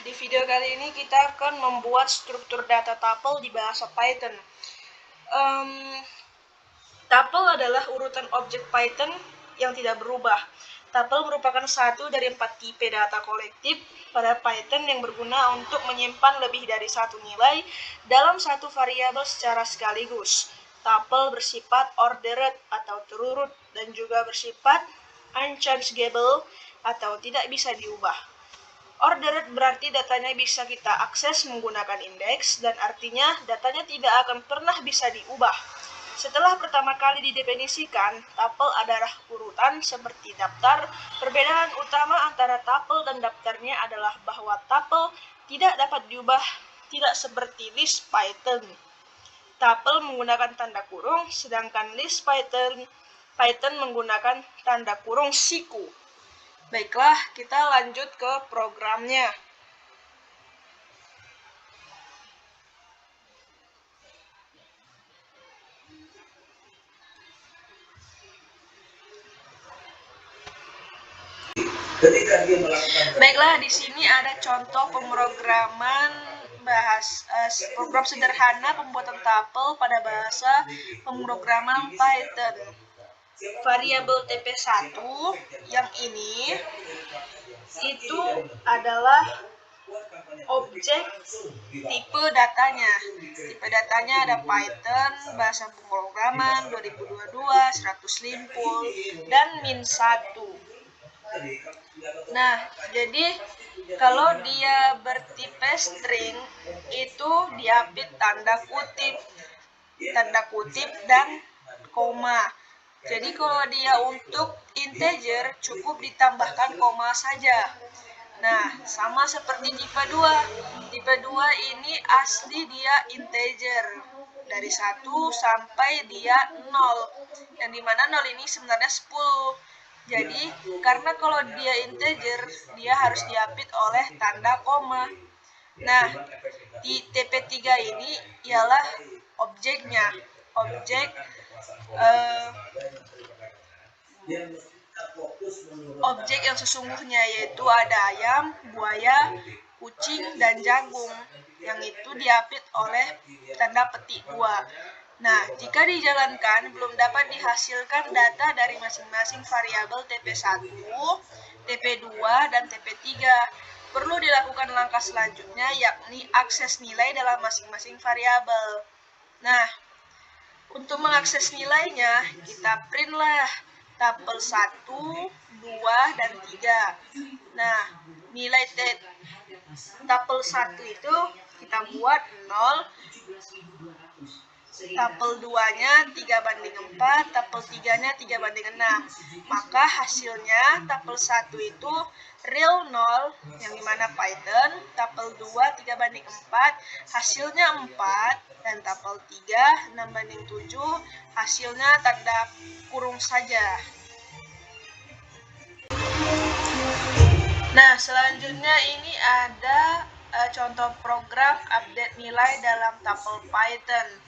di video kali ini kita akan membuat struktur data tuple di bahasa Python. Tuple adalah urutan objek Python yang tidak berubah. Tuple merupakan satu dari 4 tipe data kolektif pada Python yang berguna untuk menyimpan lebih dari satu nilai dalam satu variabel secara sekaligus. Tuple bersifat ordered atau terurut dan juga bersifat unchangeable atau tidak bisa diubah. Ordered berarti datanya bisa kita akses menggunakan indeks dan artinya datanya tidak akan pernah bisa diubah. Setelah pertama kali didefinisikan, tuple adalah urutan seperti daftar. Perbedaan utama antara tuple dan daftarnya adalah bahwa tuple tidak dapat diubah, tidak seperti list Python. Tuple menggunakan tanda kurung, sedangkan list Python menggunakan tanda kurung siku. Baiklah, kita lanjut ke programnya. Baiklah, di sini ada contoh pemrograman program sederhana pembuatan tuple pada bahasa pemrograman Python. Variabel TP1 yang ini itu adalah objek tipe datanya. Tipe datanya ada Python, bahasa pemrograman 2022, 100 limpul, dan min1. Nah, jadi kalau dia bertipe string itu diapit tanda kutip dan koma. Jadi kalau dia untuk integer cukup ditambahkan koma saja. Nah, sama seperti tipe 2. Tipe 2 ini asli dia integer dari 1 sampai dia 0. Yang dimana 0 ini sebenarnya 10. Jadi, karena kalau dia integer, dia harus diapit oleh tanda koma. Nah, di TP3 ini ialah objeknya. Objek yang sesungguhnya, yaitu ada ayam, buaya, kucing, dan jagung, yang itu diapit oleh tanda petik 2. Nah, jika dijalankan, belum dapat dihasilkan data dari masing-masing variabel TP1, TP2, dan TP3. Perlu dilakukan langkah selanjutnya, yakni akses nilai dalam masing-masing variabel. Nah, untuk mengakses nilainya, kita printlah tuple 1, 2, dan 3. Nah, nilai tuple 1 itu kita buat 0, tuple 2-nya 3/4, tuple 3-nya 3/6. Maka hasilnya tuple 1 itu real 0, yang dimana Python, tuple 2 3/4, hasilnya 4, dan tuple 3 6/7, hasilnya tanda kurung saja. Nah, selanjutnya ini ada contoh program update nilai dalam tuple Python.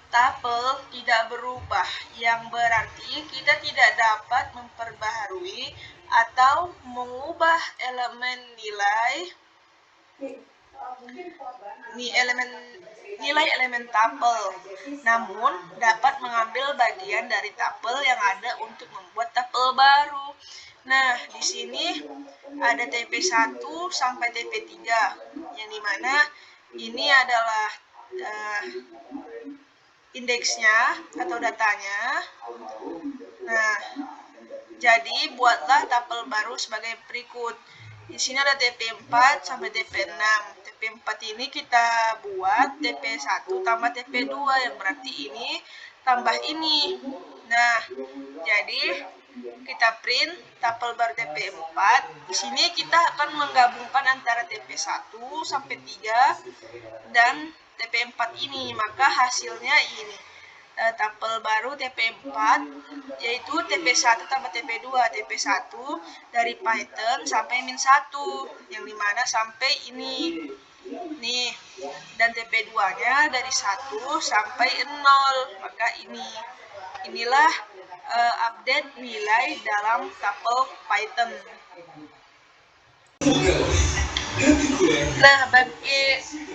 Tuple tidak berubah, yang berarti kita tidak dapat memperbaharui atau mengubah elemen nilai elemen tuple, namun dapat mengambil bagian dari tuple yang ada untuk membuat tuple baru. Nah, di sini ada TP1 sampai TP3, yang dimana ini adalah indeksnya atau datanya. Nah, jadi buatlah tuple baru sebagai berikut. Di sini ada TP4 sampai TP6. TP4 ini kita buat TP1 tambah TP2, yang berarti ini tambah ini. Nah, jadi kita print tuple baru TP4. Di sini kita akan menggabungkan antara TP1 sampai 3 dan TP4 ini, maka hasilnya ini tuple baru TP4, yaitu TP1 tambah TP2. TP1 dari Python sampai min1, yang dimana sampai ini nih, dan TP2-nya dari 1 sampai 0, maka inilah update nilai dalam tuple Python. Nah,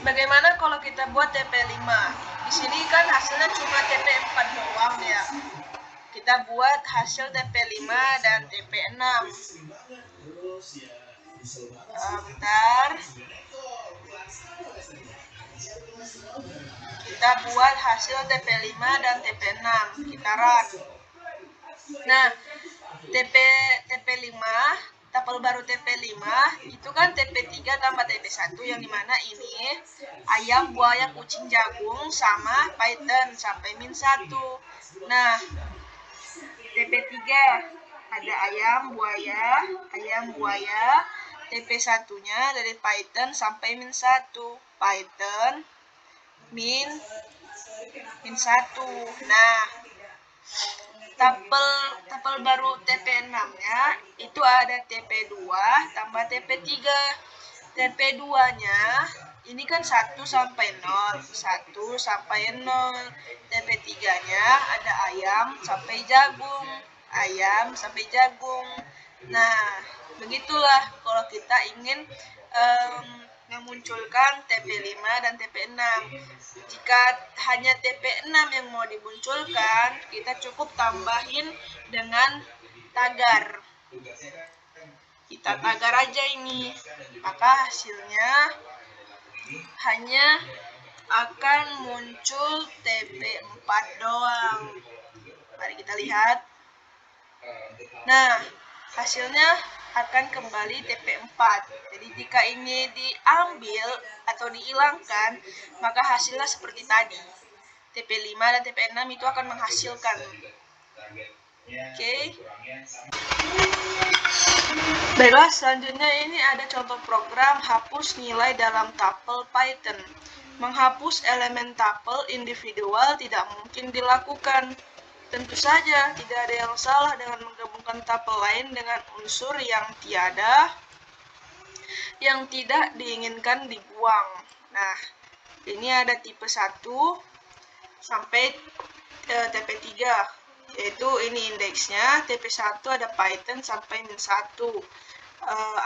bagaimana kalau kita buat TP5? Di sini kan hasilnya cuma TP4 doang ya. Kita buat hasil TP5 dan TP6. Bentar. Kita buat hasil TP5 dan TP6. Kita run. Nah, TP5, tapel baru TP5 itu kan TP3 tambah TP1 yang dimana ini ayam, buaya, kucing, jagung sama Python sampai -1. Nah, TP3 ada ayam, buaya, TP1-nya dari Python sampai -1. Python -1. Nah, tapel baru TP6-nya itu ada TP2 tambah TP3. TP2-nya ini kan 1 sampai 0, 1 sampai 0. TP3-nya ada ayam sampai jagung. Nah, begitulah kalau kita ingin memunculkan TP5 dan TP6. Jika hanya TP6 yang mau dimunculkan, kita cukup tambahin dengan tagar. Kita tagar aja ini, maka hasilnya hanya akan muncul TP4 doang. Mari kita lihat. Nah, hasilnya akan kembali TP4. Jadi jika ini diambil atau dihilangkan, maka hasilnya seperti tadi. TP5 dan TP6 itu akan menghasilkan. Oke. Baiklah, selanjutnya ini ada contoh program hapus nilai dalam tupel Python. Menghapus elemen tupel individual tidak mungkin dilakukan. Tentu saja tidak ada yang salah dengan menggabungkan tupel lain dengan unsur yang tidak diinginkan dibuang. Nah, ini ada tipe 1 sampai TP3, yaitu ini indeksnya. TP1 ada Python sampai -1.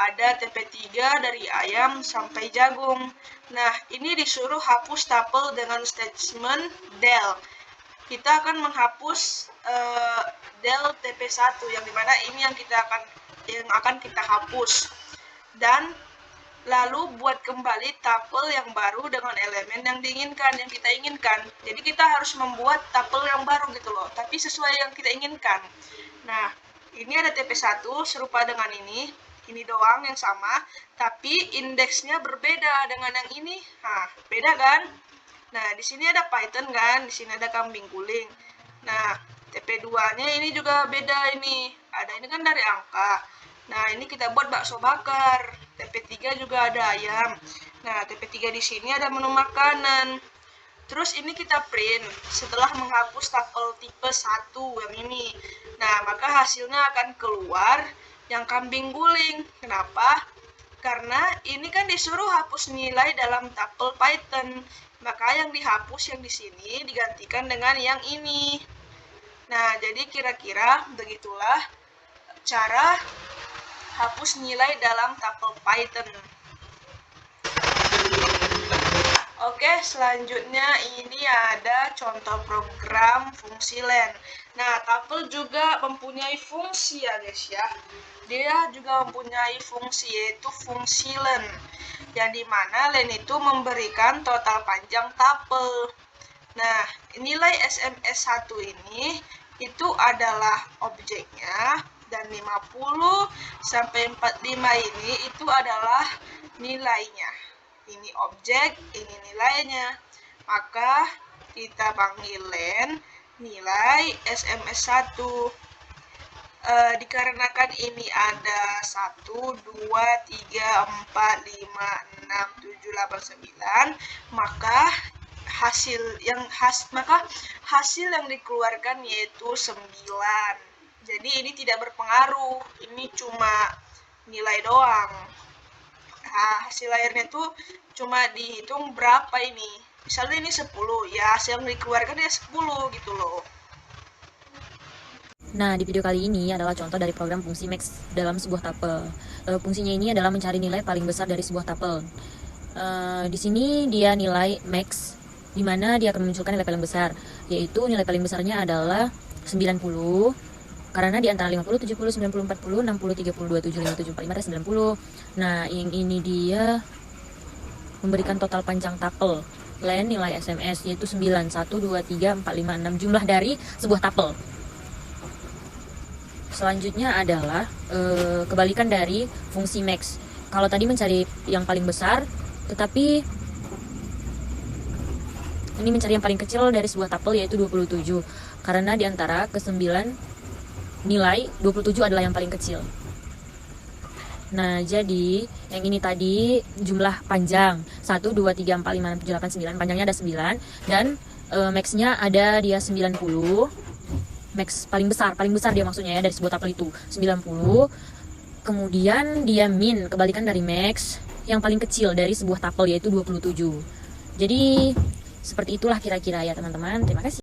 Ada TP3 dari ayam sampai jagung. Nah, ini disuruh hapus tupel dengan statement del. Kita akan menghapus del TP1 yang dimana ini yang akan kita hapus, dan lalu buat kembali tupel yang baru dengan elemen yang kita inginkan. Jadi kita harus membuat tupel yang baru gitu loh, tapi sesuai yang kita inginkan. Nah, ini ada TP1 serupa dengan ini doang yang sama, tapi indeksnya berbeda dengan yang ini. Nah, beda kan? Nah, di sini ada Python kan, di sini ada kambing guling. Nah, TP2-nya ini juga beda ini. Ini kan dari angka. Nah, ini kita buat bakso bakar. TP3 juga ada ayam. Nah, TP3 di sini ada menu makanan. Terus ini kita print setelah menghapus tupel tipe 1 yang ini. Nah, maka hasilnya akan keluar yang kambing guling. Kenapa? Karena ini kan disuruh hapus nilai dalam tupel Python. Maka yang dihapus yang di sini digantikan dengan yang ini. Nah, jadi kira-kira begitulah cara hapus nilai dalam tupel Python. Oke, selanjutnya ini ada contoh program fungsi len. Nah, tupel juga mempunyai fungsi ya guys ya. Dia juga mempunyai fungsi, yaitu fungsi len, yang dimana len itu memberikan total panjang tupel. Nah, nilai SMS1 ini itu adalah objeknya, dan 50 sampai 45 ini itu adalah nilainya. Ini objek, ini nilainya. Maka kita panggil len nilai SMS1. Dikarenakan ini ada 1, 2, 3, 4, 5, 6, 7, 8, 9, maka hasil yang dikeluarkan yaitu 9. Jadi ini tidak berpengaruh, ini cuma nilai doang. Hasil akhirnya tuh cuma dihitung berapa ini. Misalnya ini 10, ya hasil yang dikeluarkan ya 10 gitu loh. Nah, di video kali ini adalah contoh dari program fungsi max dalam sebuah tupel. Fungsinya ini adalah mencari nilai paling besar dari sebuah tupel. Di sini dia nilai max, di mana dia akan memunculkan nilai paling besar, yaitu nilai paling besarnya adalah 90, karena di antara 50, 70, 90, 40, 60, 30, 27, 57, 45, 90. Nah, yang ini dia memberikan total panjang tupel, len nilai SMS, yaitu 9, 1, 2, 3, 4, 5, 6, jumlah dari sebuah tupel. Selanjutnya adalah kebalikan dari fungsi max. Kalau tadi mencari yang paling besar, tetapi ini mencari yang paling kecil dari sebuah tupel, yaitu 27. Karena di antara ke-9 nilai 27 adalah yang paling kecil. Nah, jadi yang ini tadi jumlah panjang 1, 2, 3, 4, 5, 6, 7, 8, 9. Panjangnya ada 9 dan max-nya ada dia 90. Max paling besar dia maksudnya ya, dari sebuah tabel itu 90. Kemudian dia min, kebalikan dari max, yang paling kecil dari sebuah tabel yaitu 27. Jadi seperti itulah kira-kira ya teman-teman. Terima kasih.